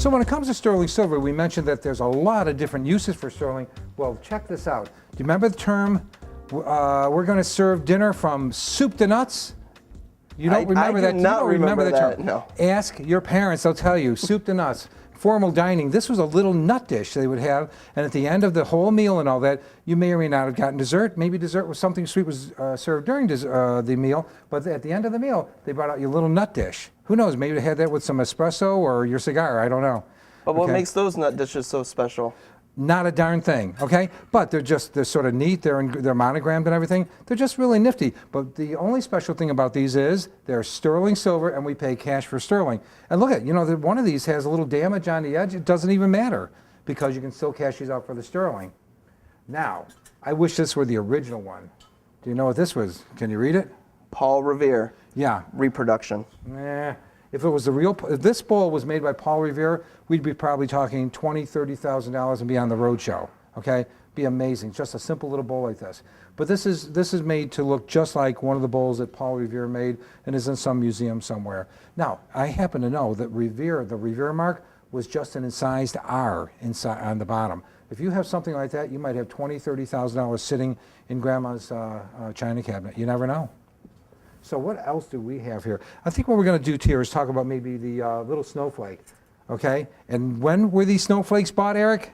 So when it comes to sterling silver, we mentioned that there's a lot of different uses for sterling. Well, check this out. Do you remember the term, we're going to serve dinner from soup to nuts? You don't remember that? I do not remember that term. No. Ask your parents, they'll tell you, soup to nuts. Formal dining, this was a little nut dish they would have, and at the end of the whole meal and all that, you may or may not have gotten dessert. Maybe dessert was something sweet was served during the meal, but at the end of the meal, they brought out your little nut dish. Who knows, maybe they had that with some espresso or your cigar, I don't know. But what makes those nut dishes so special? Not a darn thing, okay? But they're sort of neat, they're monogrammed and everything. They're just really nifty. But the only special thing about these is they're sterling silver and we pay cash for sterling. And look at, one of these has a little damage on the edge. It doesn't even matter because you can still cash these out for the sterling. Now, I wish this were the original one. Do you know what this was? Can you read it? Paul Revere. Yeah. Reproduction. If it was if this bowl was made by Paul Revere, we'd be probably talking $20,000, $30,000 and be on the road show. Okay, be amazing. Just a simple little bowl like this. But this is made to look just like one of the bowls that Paul Revere made and is in some museum somewhere. Now, I happen to know that the Revere mark was just an incised R inside on the bottom. If you have something like that, you might have $20,000, $30,000 sitting in Grandma's china cabinet. You never know. So what else do we have here? I think what we're going to do here is talk about maybe the little snowflake, okay? And when were these snowflakes bought, Eric?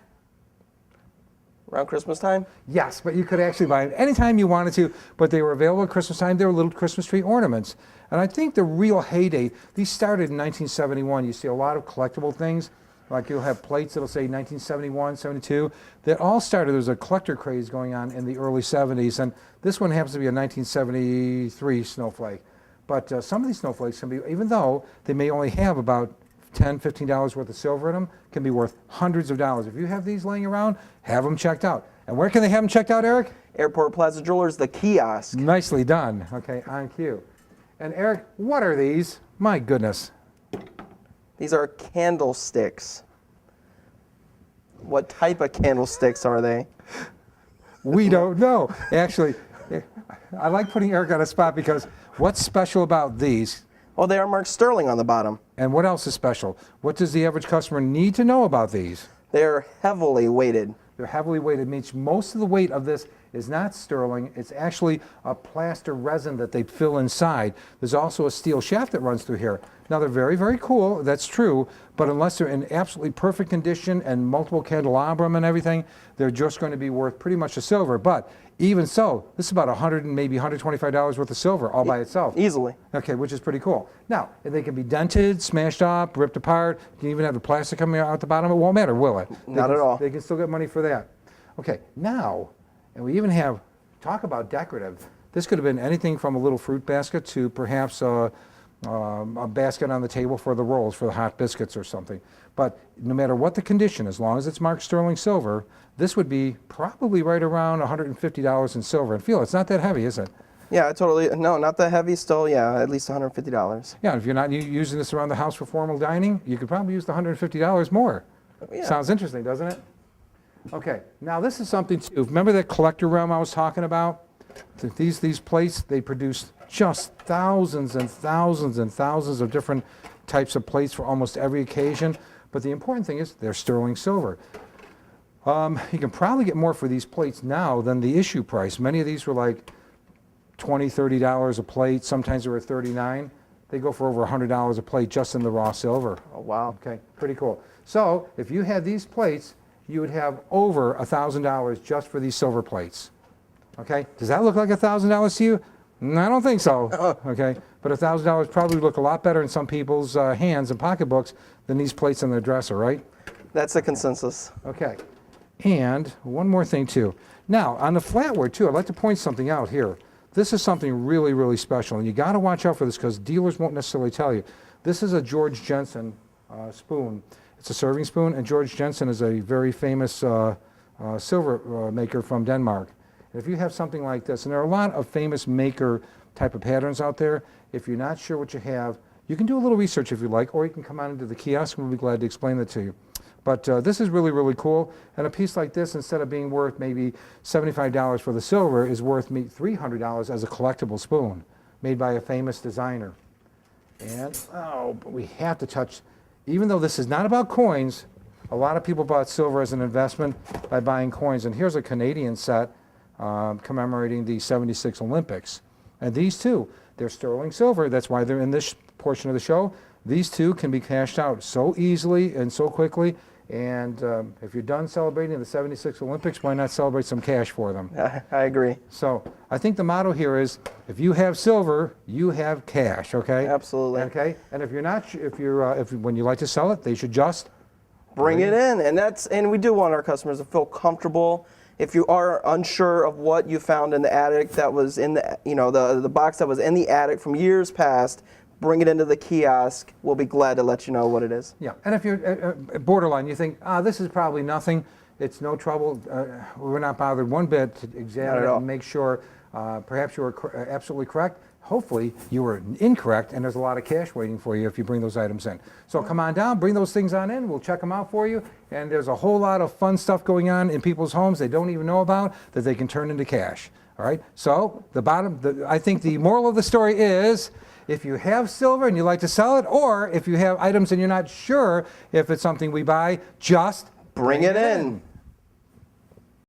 Around Christmas time? Yes, but you could actually buy them anytime you wanted to, but they were available at Christmas time. They were little Christmas tree ornaments. And I think the real heyday, these started in 1971. You see a lot of collectible things, like you'll have plates that'll say 1971, 72. That all started, there was a collector craze going on in the early 70s, and this one happens to be a 1973 snowflake. But some of these snowflakes can be, even though they may only have about $10, $15 worth of silver in them, can be worth hundreds of dollars. If you have these laying around, have them checked out. And where can they have them checked out, Eric? Airport Plaza Jewelers, the kiosk. Nicely done. Okay, on cue. And Eric, what are these? My goodness. These are candlesticks. What type of candlesticks are they? We don't know. Actually, I like putting Eric on a spot because what's special about these? Well, they are marked sterling on the bottom. And what else is special? What does the average customer need to know about these? They're heavily weighted. They're heavily weighted, means most of the weight of this is not sterling. It's actually a plaster resin that they fill inside. There's also a steel shaft that runs through here. Now, they're very, very cool. That's true. But unless they're in absolutely perfect condition and multiple candelabrum and everything, they're just going to be worth pretty much the silver. But even so, this is about $100 and maybe $125 worth of silver all by itself. Easily. Okay, which is pretty cool. Now, they can be dented, smashed up, ripped apart. You can even have the plastic coming out the bottom. It won't matter, will it? Not at all. They can still get money for that. Okay, now, and we even have, talk about decorative. This could have been anything from a little fruit basket to perhaps a basket on the table for the rolls, for the hot biscuits or something. But no matter what the condition, as long as it's marked sterling silver, this would be probably right around $150 in silver. And feel it's not that heavy, is it? Yeah, totally. No, not that heavy. Still, yeah, at least $150. Yeah, if you're not using this around the house for formal dining, you could probably use the $150 more. Yeah. Sounds interesting, doesn't it? Okay, now this is something too. Remember that collector realm I was talking about? These plates, they produce just thousands and thousands and thousands of different types of plates for almost every occasion. But the important thing is they're sterling silver. You can probably get more for these plates now than the issue price. Many of these were like $20, $30 a plate. Sometimes they were $39. They go for over $100 a plate just in the raw silver. Oh, wow. Okay, pretty cool. So if you had these plates, you would have over $1,000 just for these silver plates. Okay, does that look like $1,000 to you? I don't think so. Okay, but $1,000 probably look a lot better in some people's hands and pocketbooks than these plates on their dresser, right? That's the consensus. Okay, and one more thing too. Now on the flatware too, I'd like to point something out here. This is something really, really special, and you got to watch out for this because dealers won't necessarily tell you. This is a George Jensen spoon. It's a serving spoon, and George Jensen is a very famous silver maker from Denmark. If you have something like this, and there are a lot of famous maker type of patterns out there, if you're not sure what you have, you can do a little research if you like, or you can come on into the kiosk and we'll be glad to explain that to you. But this is really, really cool. And a piece like this, instead of being worth maybe $75 for the silver, is worth me $300 as a collectible spoon made by a famous designer. And, oh, but we have to touch even though this is not about coins, a lot of people bought silver as an investment by buying coins. And here's a Canadian set commemorating the 76 Olympics. And these two, they're sterling silver. That's why they're in this portion of the show. These two can be cashed out so easily and so quickly. And if you're done celebrating the 76 Olympics, why not celebrate some cash for them? I agree. So I think the motto here is, if you have silver, you have cash, okay? Absolutely. Okay? And if you're not, when you like to sell it, they should just Bring it in, and we do want our customers to feel comfortable. If you are unsure of what you found in the attic that was in the, the box that was in the attic from years past, bring it into the kiosk. We'll be glad to let you know what it is. Yeah, and if you're borderline, you think, this is probably nothing, it's no trouble, we're not bothered one bit to examine Not at it all. and make sure perhaps you were absolutely correct. Hopefully you were incorrect, and there's a lot of cash waiting for you if you bring those items in. So come on down, bring those things on in, we'll check them out for you, and there's a whole lot of fun stuff going on in people's homes they don't even know about that they can turn into cash. All right, so I think the moral of the story is, if you have silver and you like to sell it, or if you have items and you're not sure if it's something we buy, just Bring it in.